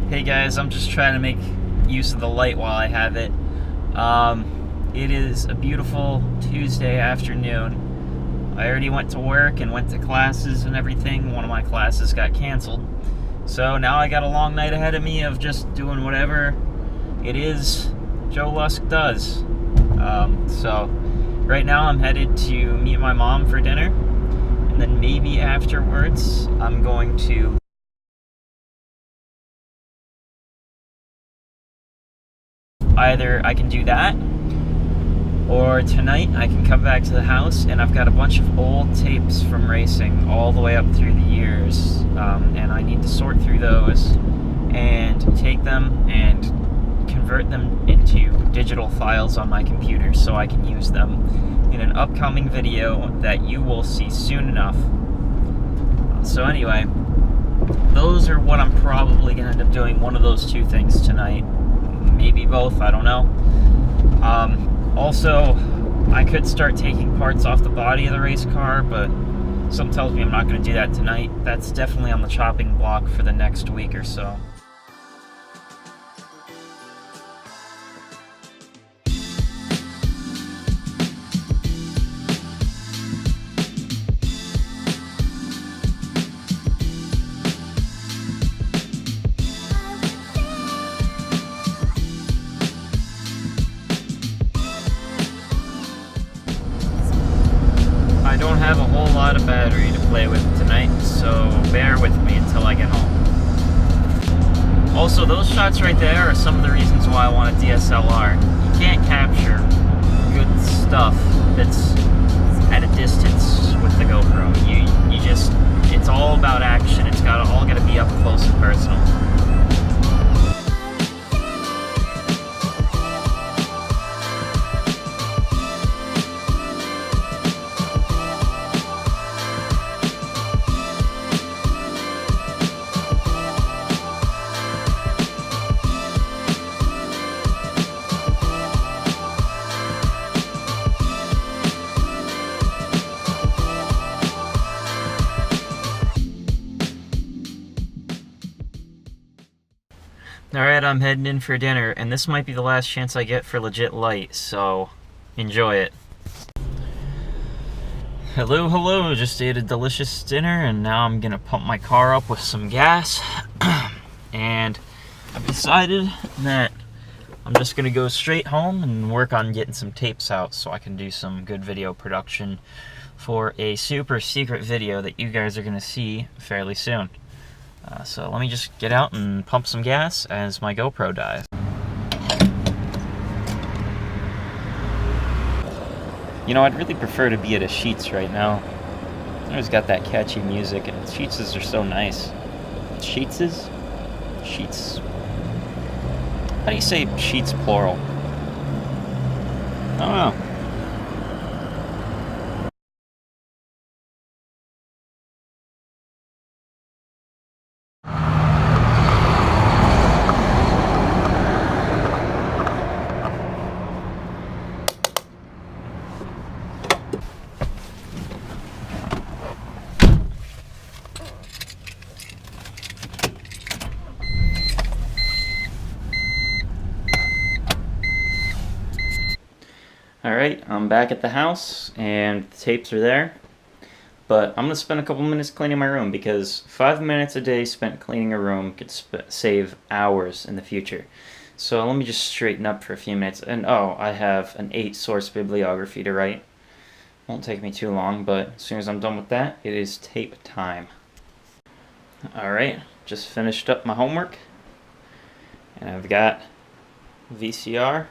Hey guys, I'm just trying to make use of the light while I have it. It is a beautiful Tuesday afternoon. I already went to work and went to classes and everything. One of my classes got canceled. So now I got a long night ahead of me of just doing whatever it is Joe Lusk does. So right now I'm headed to meet my mom for dinner. And then maybe afterwards I'm going to either I can do that, or tonight I can come back to the house and I've got a bunch of old tapes from racing all the way up through the years, and I need to sort through those and take them and convert them into digital files on my computer so I can use them in an upcoming video that you will see soon enough. So anyway, those are what I'm probably going to end up doing, one of those two things tonight. Maybe both, I don't know. Also, I could start taking parts off the body of the race car, but something tells me I'm not going to do that tonight. That's definitely on the chopping block for the next week or so. I don't have a whole lot of battery to play with tonight, so bear with me until I get home. Also, those shots right there are some of the reasons why I want a DSLR. You can't capture good stuff that's at a distance with the GoPro. You just, it's all about action. It's all got to be up close and personal. Alright, I'm heading in for dinner, and this might be the last chance I get for legit light, so enjoy it. Hello, just ate a delicious dinner, and now I'm gonna pump my car up with some gas. And I've decided that I'm just gonna go straight home and work on getting some tapes out so I can do some good video production for a super secret video that you guys are gonna see fairly soon. So let me just get out and pump some gas as my GoPro dies. You know, I'd really prefer to be at a Sheetz right now. It's always got that catchy music, and Sheetz's are so nice. Sheetz's? Sheetz. How do you say sheets plural? I don't know. Alright, I'm back at the house, and the tapes are there. But I'm going to spend a couple minutes cleaning my room, because 5 minutes a day spent cleaning a room could save hours in the future. So let me just straighten up for a few minutes. And oh, I have an 8-source bibliography to write. Won't take me too long, but as soon as I'm done with that, it is tape time. Alright, just finished up my homework. And I've got VCR.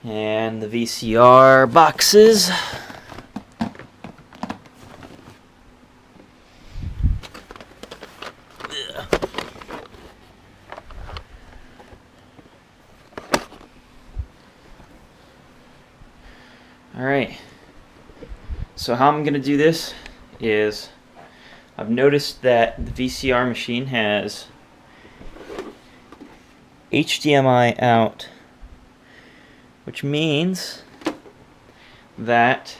And the VCR boxes. Alright, so how I'm going to do this is, I've noticed that the VCR machine has HDMI out, which means that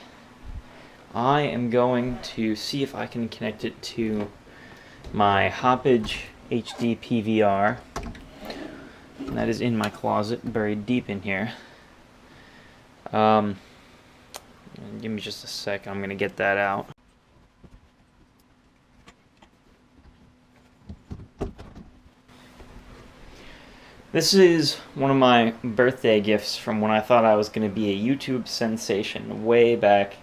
I am going to see if I can connect it to my hoppage HD PVR. And that is in my closet, buried deep in here. Give me just a sec, I'm gonna get that out. This is one of my birthday gifts from when I thought I was going to be a YouTube sensation way back,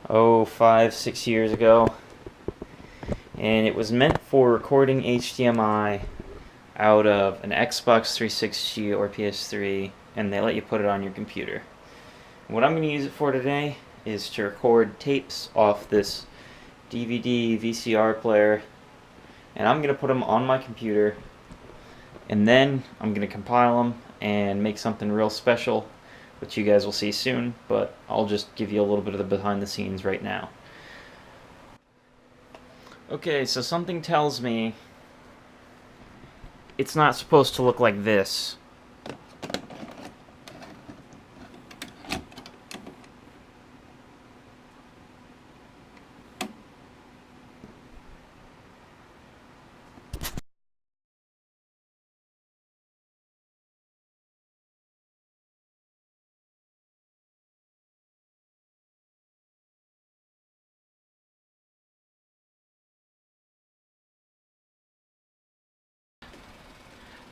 5-6 years ago. And it was meant for recording HDMI out of an Xbox 360 or PS3, and they let you put it on your computer. What I'm going to use it for today is to record tapes off this DVD VCR player, and I'm going to put them on my computer. And then I'm going to compile them and make something real special, which you guys will see soon, but I'll just give you a little bit of the behind the scenes right now. Okay, so something tells me it's not supposed to look like this.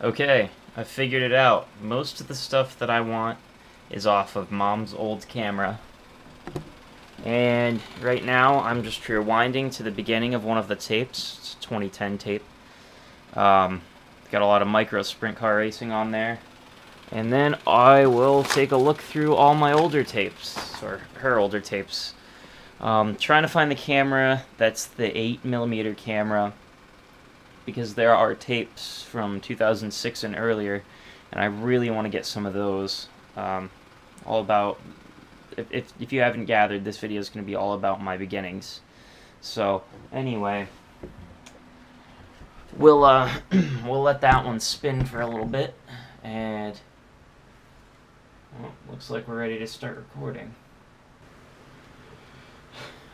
Okay, I figured it out. Most of the stuff that I want is off of Mom's old camera. And right now, I'm just rewinding to the beginning of one of the tapes. It's a 2010 tape. Got a lot of micro sprint car racing on there. And then I will take a look through all my older tapes, or her older tapes. Trying to find the camera that's the 8mm camera, because there are tapes from 2006 and earlier, and I really want to get some of those. All about, if you haven't gathered, this video is going to be all about my beginnings. So anyway, we'll we'll let that one spin for a little bit, and well, looks like we're ready to start recording.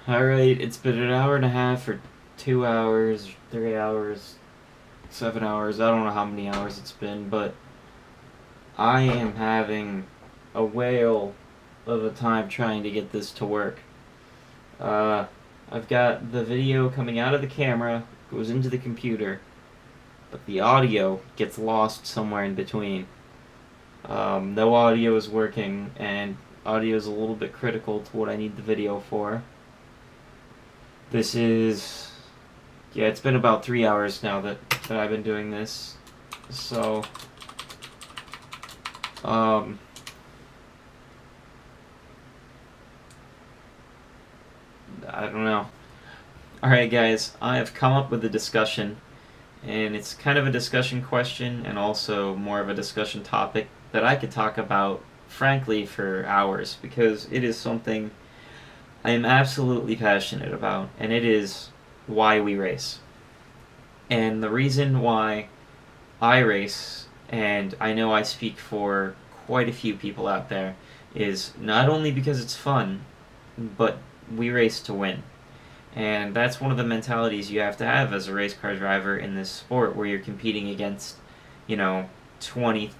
Alright, it's been an hour and a half, or 2 hours, 3 hours, 7 hours, I don't know how many hours it's been, but I am having a whale of a time trying to get this to work. I've got the video coming out of the camera, goes into the computer, but the audio gets lost somewhere in between. No audio is working, and audio is a little bit critical to what I need the video for. This is... yeah, it's been about 3 hours now that I've been doing this, so, I don't know. Alright guys, I have come up with a discussion, and it's kind of a discussion question and also more of a discussion topic that I could talk about, frankly, for hours, because it is something I am absolutely passionate about, and it is why we race. And the reason why I race, and I know I speak for quite a few people out there, is not only because it's fun, but we race to win. And that's one of the mentalities you have to have as a race car driver in this sport, where you're competing against, 20,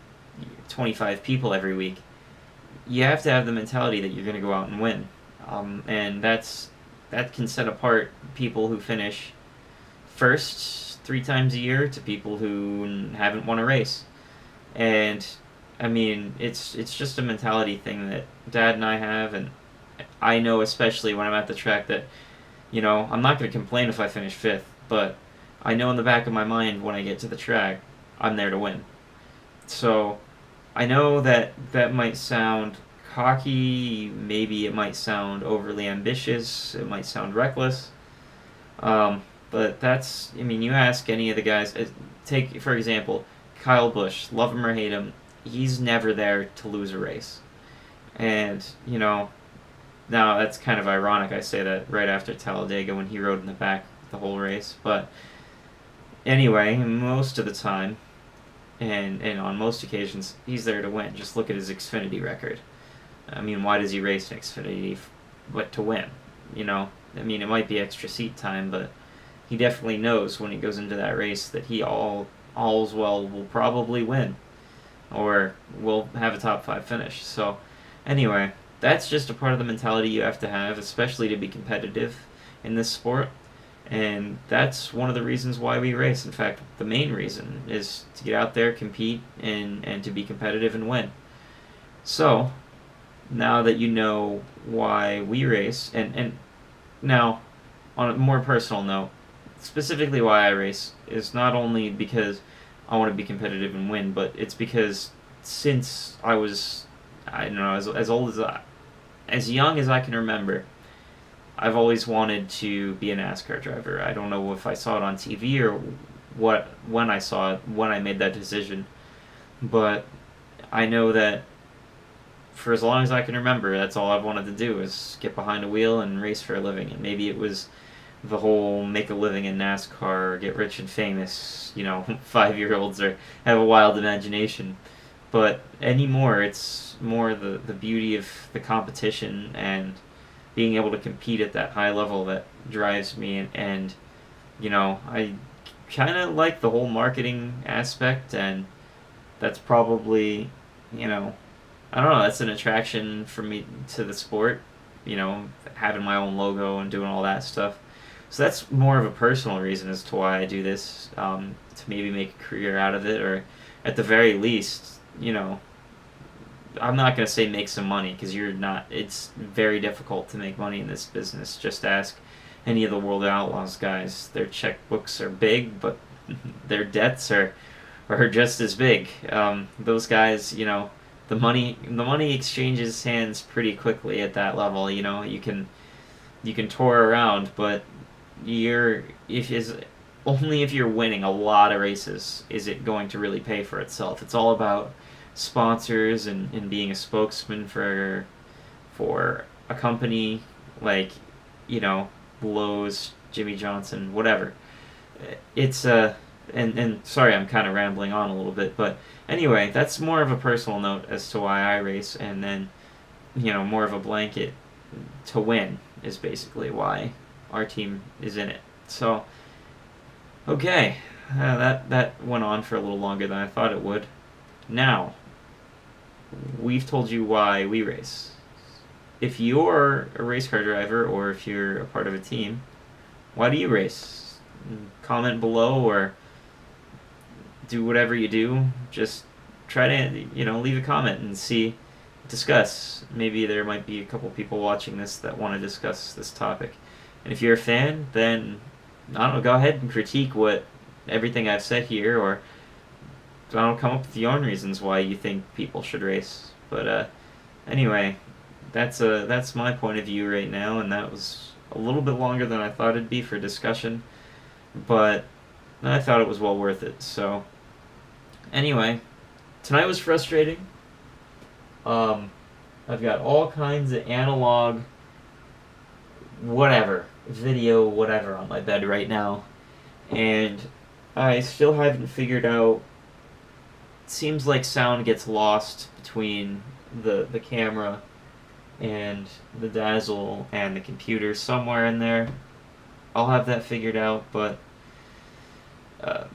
25 people every week. You have to have the mentality that you're going to go out and win. And that can set apart people who finish first 3 times a year to people who haven't won a race. And I mean, it's just a mentality thing that Dad and I have, and I know especially when I'm at the track that, I'm not going to complain if I finish 5th, but I know in the back of my mind when I get to the track, I'm there to win. So I know that might sound cocky, maybe it might sound overly ambitious, it might sound reckless, but that's, you ask any of the guys, take, for example, Kyle Busch, love him or hate him, he's never there to lose a race. And, now that's kind of ironic, I say that right after Talladega when he rode in the back the whole race, but anyway, most of the time, and on most occasions, he's there to win. Just look at his Xfinity record. Why does he race in Xfinity but to win? It might be extra seat time, but he definitely knows when he goes into that race that he all's well will probably win, or will have a top 5 finish. So anyway, that's just a part of the mentality you have to have, especially to be competitive in this sport. And that's one of the reasons why we race. In fact, the main reason is to get out there, compete, and to be competitive and win. So, now that you know why we race, and now, on a more personal note, specifically why I race is not only because I want to be competitive and win, but it's because since I was, I don't know, as old as young as I can remember, I've always wanted to be a NASCAR driver. I don't know if I saw it on TV or when I saw it, when I made that decision, but I know that for as long as I can remember, that's all I've wanted to do is get behind a wheel and race for a living. And maybe it was the whole make a living in NASCAR, or get rich and famous, 5-year-olds or have a wild imagination. But anymore, it's more the beauty of the competition and being able to compete at that high level that drives me. And I kind of like the whole marketing aspect, and that's probably, I don't know, that's an attraction for me to the sport, having my own logo and doing all that stuff. So that's more of a personal reason as to why I do this, to maybe make a career out of it, or at the very least, I'm not going to say make some money, because it's very difficult to make money in this business. Just ask any of the World Outlaws guys. Their checkbooks are big, but their debts are just as big. Those guys, the money exchanges hands pretty quickly at that level. You can tour around, but only if you're winning a lot of races is it going to really pay for itself. It's all about sponsors and being a spokesman for a company like Lowe's, Jimmy Johnson, whatever. It's and sorry, I'm kind of rambling on a little bit, but anyway, that's more of a personal note as to why I race, and then more of a blanket to win is basically why our team is in it. So okay, that went on for a little longer than I thought it would. Now, we've told you why we race. If you're a race car driver, or if you're a part of a team, why do you race? Comment below, or do whatever you do. Just try to, leave a comment and discuss. Maybe there might be a couple people watching this that want to discuss this topic. And if you're a fan, then, I don't know, go ahead and critique everything I've said here, or come up with your own reasons why you think people should race. But anyway, that's my point of view right now, and that was a little bit longer than I thought it'd be for discussion, but I thought it was well worth it. So anyway, tonight was frustrating. I've got all kinds of analog video whatever on my bed right now, and I still haven't figured out. Seems like sound gets lost between the camera and the Dazzle and the computer somewhere in there. I'll have that figured out, but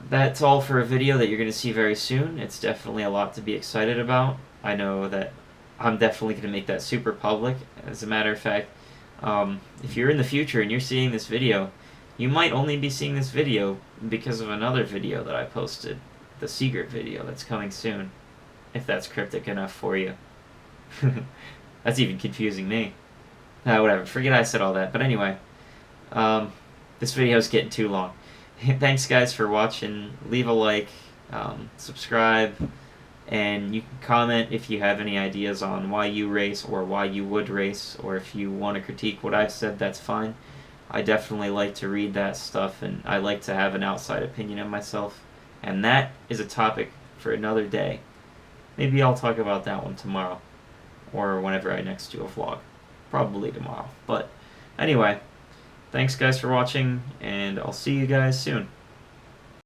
that's all for a video that you're going to see very soon. It's definitely a lot to be excited about. I know that I'm definitely going to make that super public. As a matter of fact, if you're in the future and you're seeing this video, you might only be seeing this video because of another video that I posted. The secret video that's coming soon, if that's cryptic enough for you. That's even confusing me. Whatever, forget I said all that. But anyway, this video's getting too long. Thanks guys for watching. Leave a like, subscribe, and you can comment if you have any ideas on why you race, or why you would race, or if you want to critique what I've said, that's fine. I definitely like to read that stuff, and I like to have an outside opinion of myself. And that is a topic for another day. Maybe I'll talk about that one tomorrow, or whenever I next do a vlog. Probably tomorrow. But anyway, thanks guys for watching, and I'll see you guys soon.